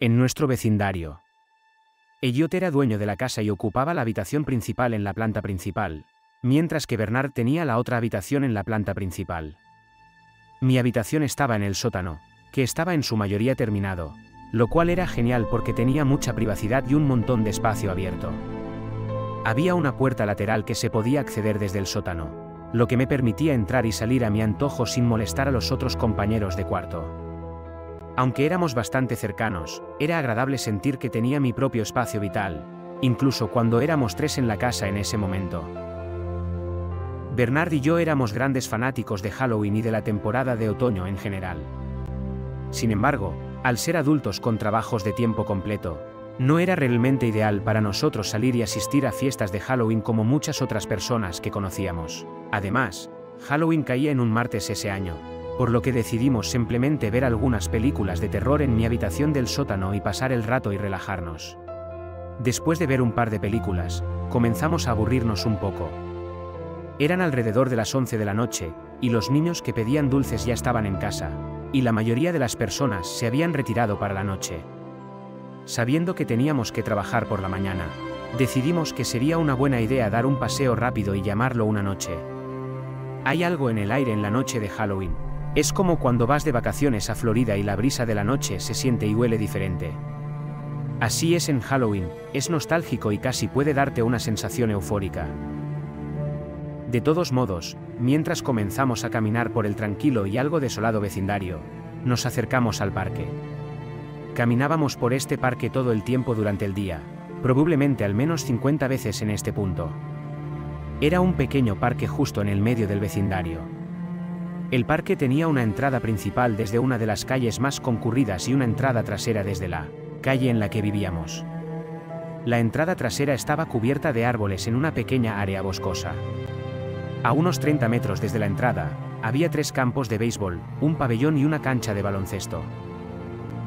en nuestro vecindario. Elliot era dueño de la casa y ocupaba la habitación principal en la planta principal, mientras que Bernard tenía la otra habitación en la planta principal. Mi habitación estaba en el sótano, que estaba en su mayoría terminado, lo cual era genial porque tenía mucha privacidad y un montón de espacio abierto. Había una puerta lateral que se podía acceder desde el sótano, lo que me permitía entrar y salir a mi antojo sin molestar a los otros compañeros de cuarto. Aunque éramos bastante cercanos, era agradable sentir que tenía mi propio espacio vital, incluso cuando éramos 3 en la casa en ese momento. Bernard y yo éramos grandes fanáticos de Halloween y de la temporada de otoño en general. Sin embargo, al ser adultos con trabajos de tiempo completo, no era realmente ideal para nosotros salir y asistir a fiestas de Halloween como muchas otras personas que conocíamos. Además, Halloween caía en un martes ese año, por lo que decidimos simplemente ver algunas películas de terror en mi habitación del sótano y pasar el rato y relajarnos. Después de ver un par de películas, comenzamos a aburrirnos un poco. Eran alrededor de las 11 de la noche, y los niños que pedían dulces ya estaban en casa, y la mayoría de las personas se habían retirado para la noche. Sabiendo que teníamos que trabajar por la mañana, decidimos que sería una buena idea dar un paseo rápido y llamarlo una noche. Hay algo en el aire en la noche de Halloween. Es como cuando vas de vacaciones a Florida y la brisa de la noche se siente y huele diferente. Así es en Halloween, es nostálgico y casi puede darte una sensación eufórica. De todos modos, mientras comenzamos a caminar por el tranquilo y algo desolado vecindario, nos acercamos al parque. Caminábamos por este parque todo el tiempo durante el día, probablemente al menos 50 veces en este punto. Era un pequeño parque justo en el medio del vecindario. El parque tenía una entrada principal desde una de las calles más concurridas y una entrada trasera desde la calle en la que vivíamos. La entrada trasera estaba cubierta de árboles en una pequeña área boscosa. A unos 30 metros desde la entrada, había 3 campos de béisbol, un pabellón y una cancha de baloncesto.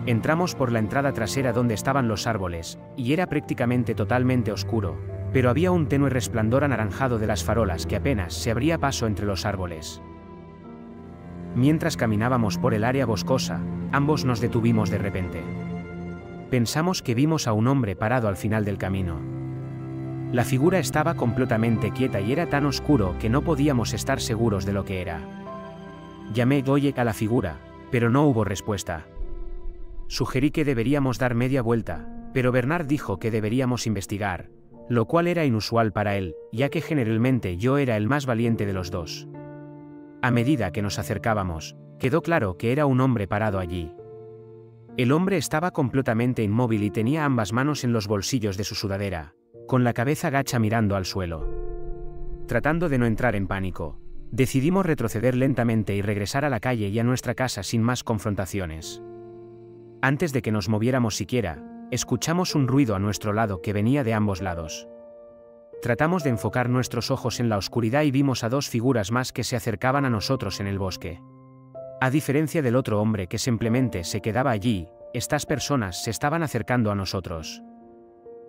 Entramos por la entrada trasera donde estaban los árboles, y era prácticamente totalmente oscuro, pero había un tenue resplandor anaranjado de las farolas que apenas se abría paso entre los árboles. Mientras caminábamos por el área boscosa, ambos nos detuvimos de repente. Pensamos que vimos a un hombre parado al final del camino. La figura estaba completamente quieta y era tan oscuro que no podíamos estar seguros de lo que era. Llamé "Oye" a la figura, pero no hubo respuesta. Sugerí que deberíamos dar media vuelta, pero Bernard dijo que deberíamos investigar, lo cual era inusual para él, ya que generalmente yo era el más valiente de los dos. A medida que nos acercábamos, quedó claro que era un hombre parado allí. El hombre estaba completamente inmóvil y tenía ambas manos en los bolsillos de su sudadera, con la cabeza gacha mirando al suelo. Tratando de no entrar en pánico, decidimos retroceder lentamente y regresar a la calle y a nuestra casa sin más confrontaciones. Antes de que nos moviéramos siquiera, escuchamos un ruido a nuestro lado que venía de ambos lados. Tratamos de enfocar nuestros ojos en la oscuridad y vimos a 2 figuras más que se acercaban a nosotros en el bosque. A diferencia del otro hombre que simplemente se quedaba allí, estas personas se estaban acercando a nosotros.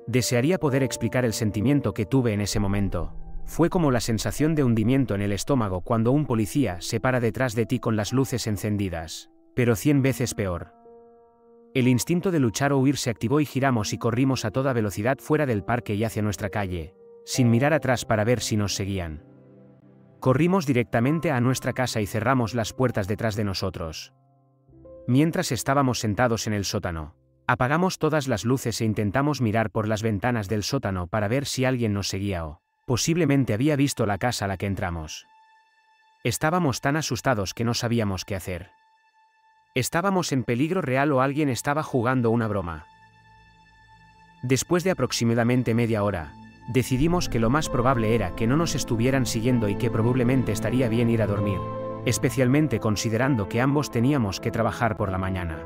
Desearía poder explicar el sentimiento que tuve en ese momento. Fue como la sensación de hundimiento en el estómago cuando un policía se para detrás de ti con las luces encendidas, pero 100 veces peor. El instinto de luchar o huir se activó y giramos y corrimos a toda velocidad fuera del parque y hacia nuestra calle, sin mirar atrás para ver si nos seguían. Corrimos directamente a nuestra casa y cerramos las puertas detrás de nosotros. Mientras estábamos sentados en el sótano, apagamos todas las luces e intentamos mirar por las ventanas del sótano para ver si alguien nos seguía o, posiblemente había visto la casa a la que entramos. Estábamos tan asustados que no sabíamos qué hacer. ¿Estábamos en peligro real o alguien estaba jugando una broma? Después de aproximadamente media hora, decidimos que lo más probable era que no nos estuvieran siguiendo y que probablemente estaría bien ir a dormir, especialmente considerando que ambos teníamos que trabajar por la mañana.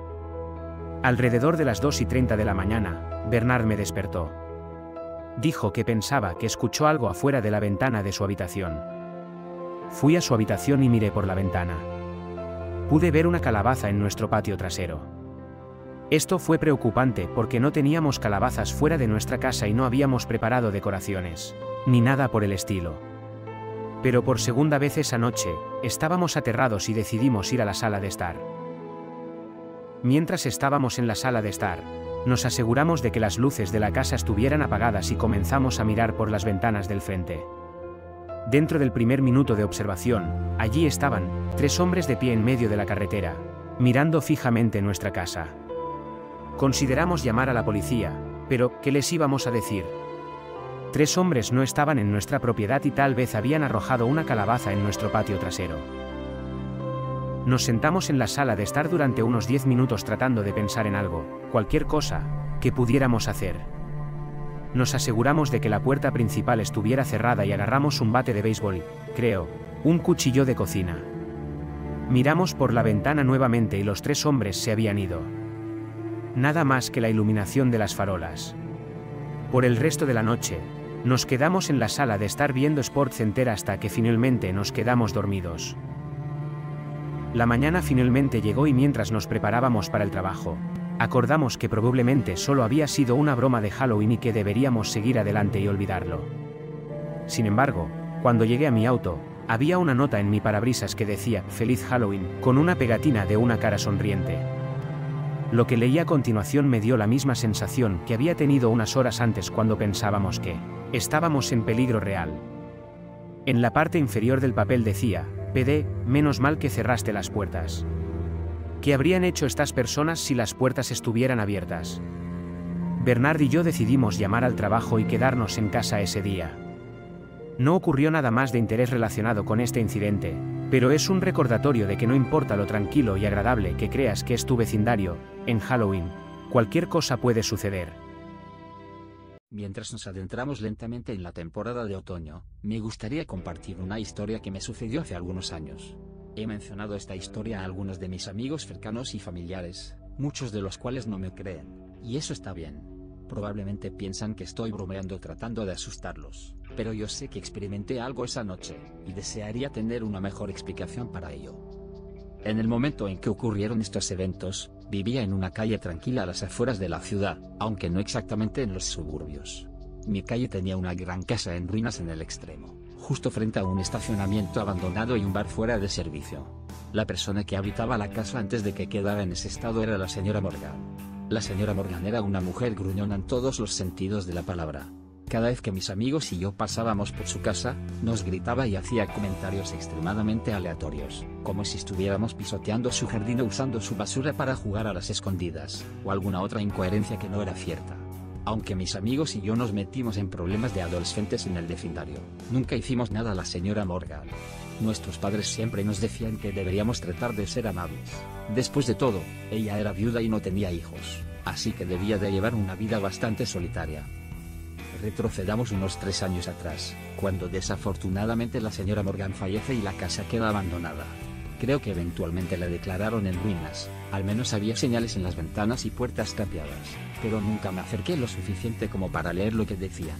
Alrededor de las 2:30 de la mañana, Bernard me despertó. Dijo que pensaba que escuchó algo afuera de la ventana de su habitación. Fui a su habitación y miré por la ventana. Pude ver una calabaza en nuestro patio trasero. Esto fue preocupante porque no teníamos calabazas fuera de nuestra casa y no habíamos preparado decoraciones, ni nada por el estilo. Pero por segunda vez esa noche, estábamos aterrados y decidimos ir a la sala de estar. Mientras estábamos en la sala de estar, Nos aseguramos de que las luces de la casa estuvieran apagadas y comenzamos a mirar por las ventanas del frente. Dentro del primer minuto de observación, allí estaban, 3 hombres de pie en medio de la carretera, mirando fijamente nuestra casa. Consideramos llamar a la policía, pero ¿qué les íbamos a decir? 3 hombres no estaban en nuestra propiedad y tal vez habían arrojado una calabaza en nuestro patio trasero. Nos sentamos en la sala de estar durante unos 10 minutos tratando de pensar en algo, cualquier cosa, que pudiéramos hacer. Nos aseguramos de que la puerta principal estuviera cerrada y agarramos un bate de béisbol, creo, un cuchillo de cocina. Miramos por la ventana nuevamente y los 3 hombres se habían ido. Nada más que la iluminación de las farolas. Por el resto de la noche, nos quedamos en la sala de estar viendo SportsCenter hasta que finalmente nos quedamos dormidos. La mañana finalmente llegó y mientras nos preparábamos para el trabajo, acordamos que probablemente solo había sido una broma de Halloween y que deberíamos seguir adelante y olvidarlo. Sin embargo, cuando llegué a mi auto, había una nota en mi parabrisas que decía "Feliz Halloween", con una pegatina de una cara sonriente. Lo que leí a continuación me dio la misma sensación que había tenido unas horas antes cuando pensábamos que estábamos en peligro real. En la parte inferior del papel decía: "PD, menos mal que cerraste las puertas". ¿Qué habrían hecho estas personas si las puertas estuvieran abiertas? Bernard y yo decidimos llamar al trabajo y quedarnos en casa ese día. No ocurrió nada más de interés relacionado con este incidente, pero es un recordatorio de que no importa lo tranquilo y agradable que creas que es tu vecindario, en Halloween, cualquier cosa puede suceder. Mientras nos adentramos lentamente en la temporada de otoño, me gustaría compartir una historia que me sucedió hace algunos años. He mencionado esta historia a algunos de mis amigos cercanos y familiares, muchos de los cuales no me creen, y eso está bien. Probablemente piensan que estoy bromeando tratando de asustarlos, pero yo sé que experimenté algo esa noche, y desearía tener una mejor explicación para ello. En el momento en que ocurrieron estos eventos, vivía en una calle tranquila a las afueras de la ciudad, aunque no exactamente en los suburbios. Mi calle tenía una gran casa en ruinas en el extremo, justo frente a un estacionamiento abandonado y un bar fuera de servicio. La persona que habitaba la casa antes de que quedara en ese estado era la señora Morgan. La señora Morgan era una mujer gruñona en todos los sentidos de la palabra. Cada vez que mis amigos y yo pasábamos por su casa, nos gritaba y hacía comentarios extremadamente aleatorios, como si estuviéramos pisoteando su jardín o usando su basura para jugar a las escondidas, o alguna otra incoherencia que no era cierta. Aunque mis amigos y yo nos metimos en problemas de adolescentes en el vecindario, nunca hicimos nada a la señora Morgan. Nuestros padres siempre nos decían que deberíamos tratar de ser amables. Después de todo, ella era viuda y no tenía hijos, así que debía de llevar una vida bastante solitaria. Retrocedamos unos 3 años atrás, cuando desafortunadamente la señora Morgan fallece y la casa queda abandonada. Creo que eventualmente la declararon en ruinas, al menos había señales en las ventanas y puertas tapiadas, pero nunca me acerqué lo suficiente como para leer lo que decían.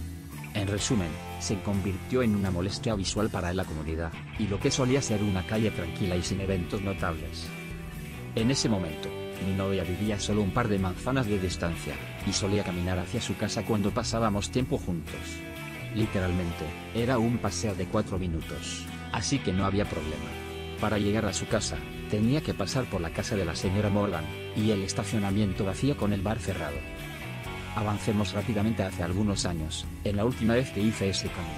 En resumen, se convirtió en una molestia visual para la comunidad, y lo que solía ser una calle tranquila y sin eventos notables. En ese momento, mi novia vivía solo un par de manzanas de distancia, y solía caminar hacia su casa cuando pasábamos tiempo juntos. Literalmente, era un paseo de 4 minutos, así que no había problema. Para llegar a su casa, tenía que pasar por la casa de la señora Morgan, y el estacionamiento vacío con el bar cerrado. Avancemos rápidamente hace algunos años, en la última vez que hice ese camino.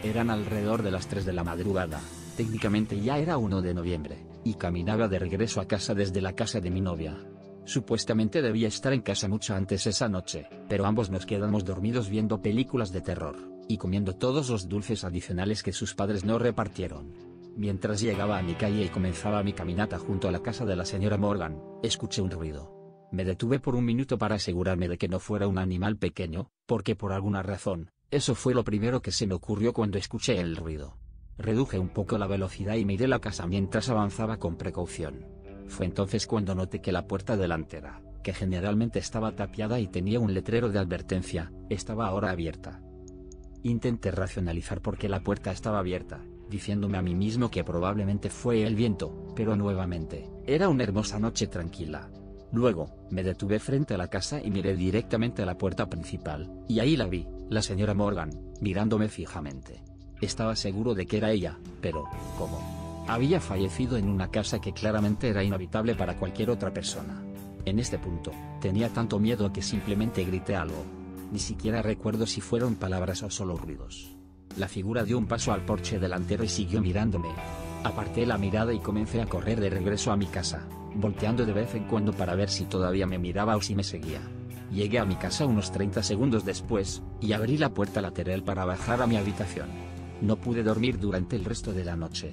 Eran alrededor de las 3 de la madrugada, técnicamente ya era 1 de noviembre, y caminaba de regreso a casa desde la casa de mi novia. Supuestamente debía estar en casa mucho antes esa noche, pero ambos nos quedamos dormidos viendo películas de terror, y comiendo todos los dulces adicionales que sus padres no repartieron. Mientras llegaba a mi calle y comenzaba mi caminata junto a la casa de la señora Morgan, escuché un ruido. Me detuve por un minuto para asegurarme de que no fuera un animal pequeño, porque por alguna razón, eso fue lo primero que se me ocurrió cuando escuché el ruido. Reduje un poco la velocidad y miré la casa mientras avanzaba con precaución. Fue entonces cuando noté que la puerta delantera, que generalmente estaba tapiada y tenía un letrero de advertencia, estaba ahora abierta. Intenté racionalizar por qué la puerta estaba abierta, diciéndome a mí mismo que probablemente fue el viento, pero nuevamente, era una hermosa noche tranquila. Luego, me detuve frente a la casa y miré directamente a la puerta principal, y ahí la vi, la señora Morgan, mirándome fijamente. Estaba seguro de que era ella, pero, ¿cómo? Había fallecido en una casa que claramente era inhabitable para cualquier otra persona. En este punto, tenía tanto miedo que simplemente grité algo. Ni siquiera recuerdo si fueron palabras o solo ruidos. La figura dio un paso al porche delantero y siguió mirándome. Aparté la mirada y comencé a correr de regreso a mi casa, volteando de vez en cuando para ver si todavía me miraba o si me seguía. Llegué a mi casa unos 30 segundos después, y abrí la puerta lateral para bajar a mi habitación. No pude dormir durante el resto de la noche.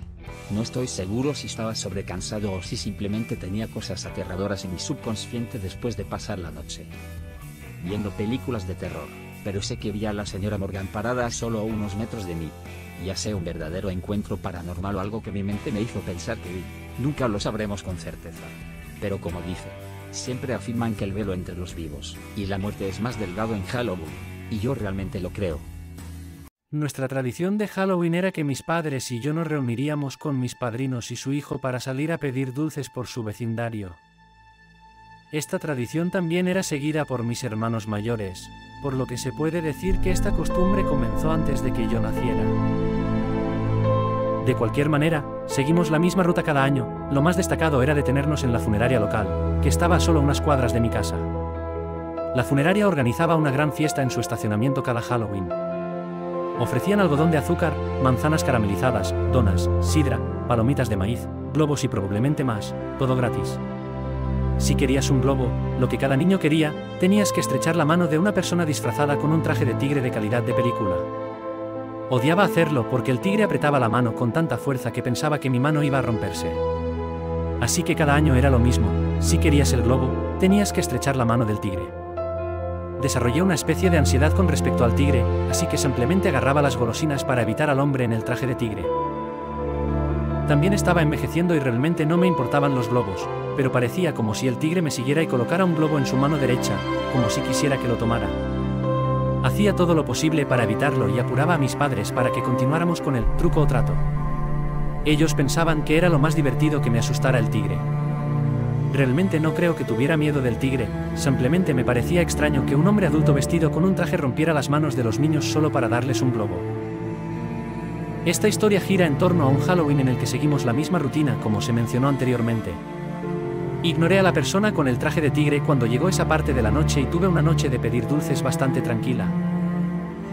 No estoy seguro si estaba sobrecansado o si simplemente tenía cosas aterradoras en mi subconsciente después de pasar la noche viendo películas de terror, pero sé que vi a la señora Morgan parada a solo a unos metros de mí. Ya sea un verdadero encuentro paranormal o algo que mi mente me hizo pensar que vi, nunca lo sabremos con certeza. Pero como dice, siempre afirman que el velo entre los vivos y la muerte es más delgado en Halloween, y yo realmente lo creo. Nuestra tradición de Halloween era que mis padres y yo nos reuniríamos con mis padrinos y su hijo para salir a pedir dulces por su vecindario. Esta tradición también era seguida por mis hermanos mayores, por lo que se puede decir que esta costumbre comenzó antes de que yo naciera. De cualquier manera, seguimos la misma ruta cada año. Lo más destacado era detenernos en la funeraria local, que estaba a solo unas cuadras de mi casa. La funeraria organizaba una gran fiesta en su estacionamiento cada Halloween. Ofrecían algodón de azúcar, manzanas caramelizadas, donas, sidra, palomitas de maíz, globos y probablemente más, todo gratis. Si querías un globo, lo que cada niño quería, tenías que estrechar la mano de una persona disfrazada con un traje de tigre de calidad de película. Odiaba hacerlo porque el tigre apretaba la mano con tanta fuerza que pensaba que mi mano iba a romperse. Así que cada año era lo mismo, si querías el globo, tenías que estrechar la mano del tigre. Desarrollé una especie de ansiedad con respecto al tigre, así que simplemente agarraba las golosinas para evitar al hombre en el traje de tigre. También estaba envejeciendo y realmente no me importaban los globos, pero parecía como si el tigre me siguiera y colocara un globo en su mano derecha, como si quisiera que lo tomara. Hacía todo lo posible para evitarlo y apuraba a mis padres para que continuáramos con el truco o trato. Ellos pensaban que era lo más divertido que me asustara el tigre. Realmente no creo que tuviera miedo del tigre, simplemente me parecía extraño que un hombre adulto vestido con un traje rompiera las manos de los niños solo para darles un globo. Esta historia gira en torno a un Halloween en el que seguimos la misma rutina como se mencionó anteriormente. Ignoré a la persona con el traje de tigre cuando llegó esa parte de la noche y tuve una noche de pedir dulces bastante tranquila.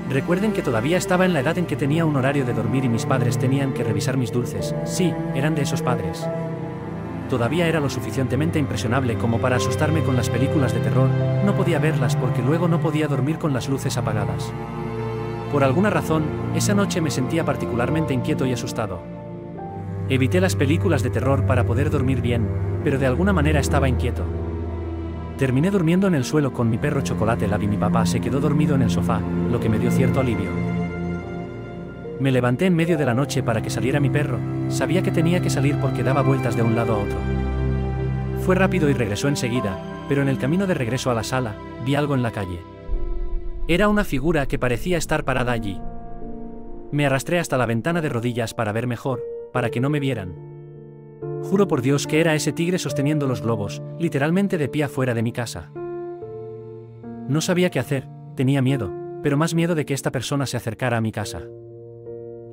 Recuerden que todavía estaba en la edad en que tenía un horario de dormir y mis padres tenían que revisar mis dulces. Sí, eran de esos padres. Todavía era lo suficientemente impresionable como para asustarme con las películas de terror, no podía verlas porque luego no podía dormir con las luces apagadas. Por alguna razón, esa noche me sentía particularmente inquieto y asustado. Evité las películas de terror para poder dormir bien, pero de alguna manera estaba inquieto. Terminé durmiendo en el suelo con mi perro Chocolate Lab y mi papá se quedó dormido en el sofá, lo que me dio cierto alivio. Me levanté en medio de la noche para que saliera mi perro, sabía que tenía que salir porque daba vueltas de un lado a otro. Fue rápido y regresó enseguida, pero en el camino de regreso a la sala, vi algo en la calle. Era una figura que parecía estar parada allí. Me arrastré hasta la ventana de rodillas para ver mejor, para que no me vieran. Juro por Dios que era ese tigre sosteniendo los globos, literalmente de pie afuera de mi casa. No sabía qué hacer, tenía miedo, pero más miedo de que esta persona se acercara a mi casa.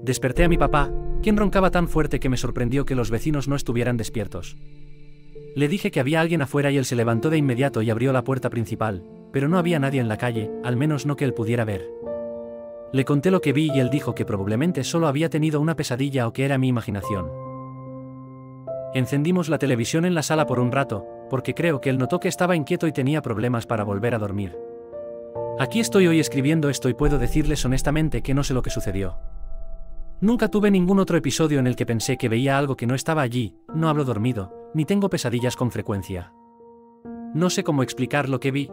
Desperté a mi papá, quien roncaba tan fuerte que me sorprendió que los vecinos no estuvieran despiertos. Le dije que había alguien afuera y él se levantó de inmediato y abrió la puerta principal, pero no había nadie en la calle, al menos no que él pudiera ver. Le conté lo que vi y él dijo que probablemente solo había tenido una pesadilla o que era mi imaginación. Encendimos la televisión en la sala por un rato, porque creo que él notó que estaba inquieto y tenía problemas para volver a dormir. Aquí estoy hoy escribiendo esto y puedo decirles honestamente que no sé lo que sucedió. Nunca tuve ningún otro episodio en el que pensé que veía algo que no estaba allí, no hablo dormido, ni tengo pesadillas con frecuencia. No sé cómo explicar lo que vi.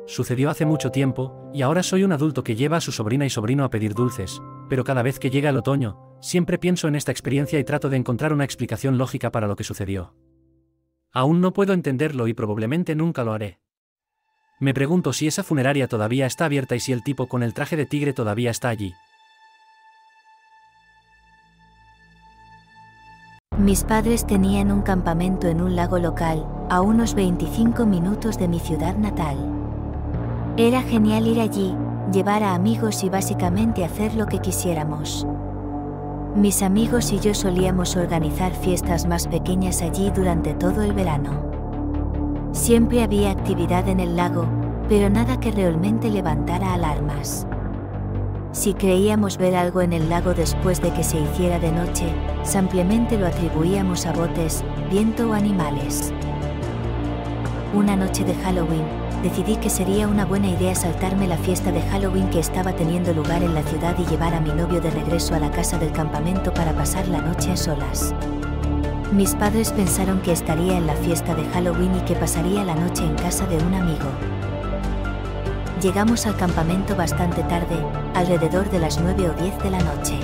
Sucedió hace mucho tiempo, y ahora soy un adulto que lleva a su sobrina y sobrino a pedir dulces, pero cada vez que llega el otoño, siempre pienso en esta experiencia y trato de encontrar una explicación lógica para lo que sucedió. Aún no puedo entenderlo y probablemente nunca lo haré. Me pregunto si esa funeraria todavía está abierta y si el tipo con el traje de tigre todavía está allí. Mis padres tenían un campamento en un lago local, a unos 25 minutos de mi ciudad natal. Era genial ir allí, llevar a amigos y básicamente hacer lo que quisiéramos. Mis amigos y yo solíamos organizar fiestas más pequeñas allí durante todo el verano. Siempre había actividad en el lago, pero nada que realmente levantara alarmas. Si creíamos ver algo en el lago después de que se hiciera de noche, simplemente lo atribuíamos a botes, viento o animales. Una noche de Halloween, decidí que sería una buena idea saltarme la fiesta de Halloween que estaba teniendo lugar en la ciudad y llevar a mi novio de regreso a la casa del campamento para pasar la noche a solas. Mis padres pensaron que estaría en la fiesta de Halloween y que pasaría la noche en casa de un amigo. Llegamos al campamento bastante tarde, alrededor de las 9 o 10 de la noche.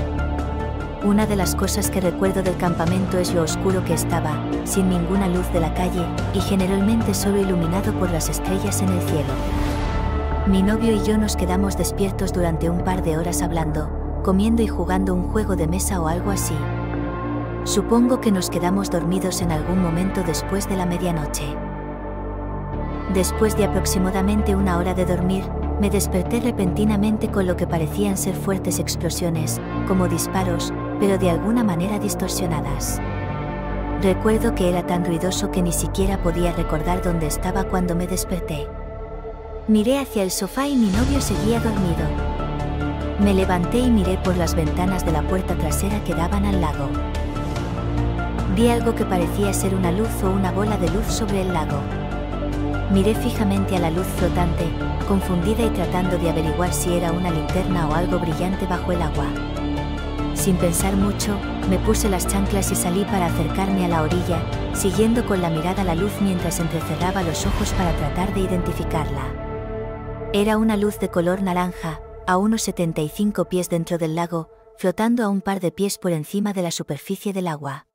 Una de las cosas que recuerdo del campamento es lo oscuro que estaba, sin ninguna luz de la calle, y generalmente solo iluminado por las estrellas en el cielo. Mi novio y yo nos quedamos despiertos durante un par de horas hablando, comiendo y jugando un juego de mesa o algo así. Supongo que nos quedamos dormidos en algún momento después de la medianoche. Después de aproximadamente una hora de dormir, me desperté repentinamente con lo que parecían ser fuertes explosiones, como disparos, pero de alguna manera distorsionadas. Recuerdo que era tan ruidoso que ni siquiera podía recordar dónde estaba cuando me desperté. Miré hacia el sofá y mi novio seguía dormido. Me levanté y miré por las ventanas de la puerta trasera que daban al lago. Vi algo que parecía ser una luz o una bola de luz sobre el lago. Miré fijamente a la luz flotante, confundida y tratando de averiguar si era una linterna o algo brillante bajo el agua. Sin pensar mucho, me puse las chanclas y salí para acercarme a la orilla, siguiendo con la mirada la luz mientras entrecerraba los ojos para tratar de identificarla. Era una luz de color naranja, a unos 75 pies dentro del lago, flotando a un par de pies por encima de la superficie del agua.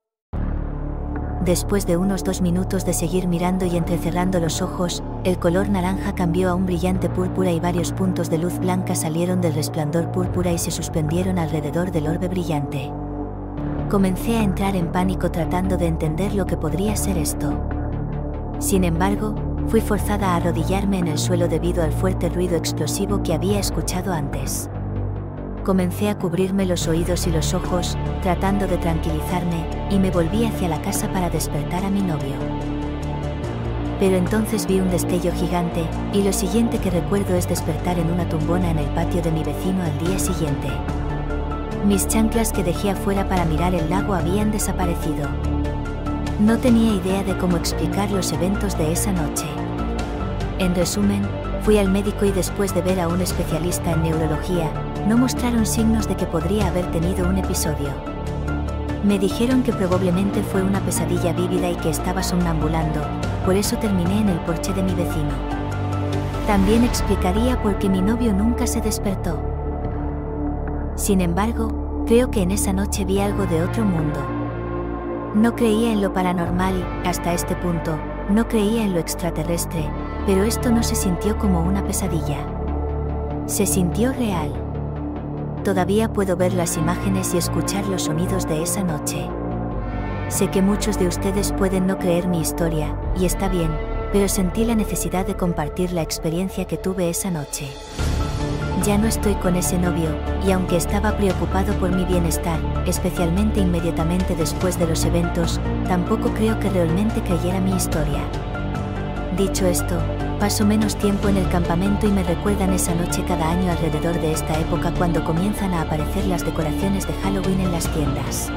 Después de unos 2 minutos de seguir mirando y entrecerrando los ojos, el color naranja cambió a un brillante púrpura y varios puntos de luz blanca salieron del resplandor púrpura y se suspendieron alrededor del orbe brillante. Comencé a entrar en pánico tratando de entender lo que podría ser esto. Sin embargo, fui forzada a arrodillarme en el suelo debido al fuerte ruido explosivo que había escuchado antes. Comencé a cubrirme los oídos y los ojos, tratando de tranquilizarme, y me volví hacia la casa para despertar a mi novio. Pero entonces vi un destello gigante, y lo siguiente que recuerdo es despertar en una tumbona en el patio de mi vecino al día siguiente. Mis chanclas que dejé afuera para mirar el lago habían desaparecido. No tenía idea de cómo explicar los eventos de esa noche. En resumen, fui al médico y después de ver a un especialista en neurología, no mostraron signos de que podría haber tenido un episodio. Me dijeron que probablemente fue una pesadilla vívida y que estaba somnambulando, por eso terminé en el porche de mi vecino. También explicaría por qué mi novio nunca se despertó. Sin embargo, creo que en esa noche vi algo de otro mundo. No creía en lo paranormal, hasta este punto, no creía en lo extraterrestre, pero esto no se sintió como una pesadilla. Se sintió real. Todavía puedo ver las imágenes y escuchar los sonidos de esa noche. Sé que muchos de ustedes pueden no creer mi historia, y está bien, pero sentí la necesidad de compartir la experiencia que tuve esa noche. Ya no estoy con ese novio, y aunque estaba preocupado por mi bienestar, especialmente inmediatamente después de los eventos, tampoco creo que realmente creyera mi historia. Dicho esto, paso menos tiempo en el campamento y me recuerdan esa noche cada año alrededor de esta época cuando comienzan a aparecer las decoraciones de Halloween en las tiendas.